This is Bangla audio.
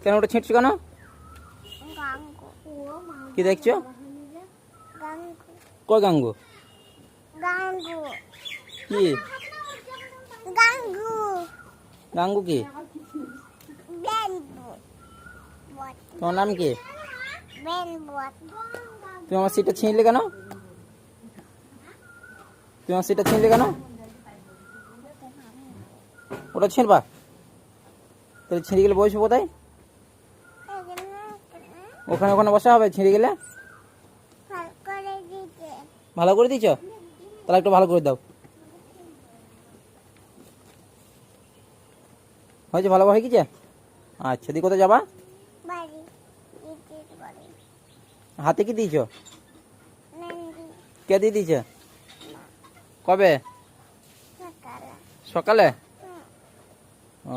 কেন ওটা ছিঁড়ছো কেন? কি দেখছো? কয় গাঙ্গু? কি গাঙ্গু? কি তোমার নাম কি? তুমি আমার সিটটা ছিঁড়লে কেন? তুমি আমার সিটটা ছিঁড়লে কেন? ওটা ছিঁড়বা? তাহলে ছিঁড়ে গেলে বসবো কোথায়? ওখানে ওখানে বসা হবে ছিঁড়ে গেলে? ভালো করে দিয়েছ? তাহলে একটু ভালো করে দাও। হয়েছে? ভালো হয়ে গেছে? আচ্ছা, দিয়ে কোথায় যাবা? হাতে কি দিয়েছ? কে দিয়ে দিয়েছে? কবে? সকালে? ও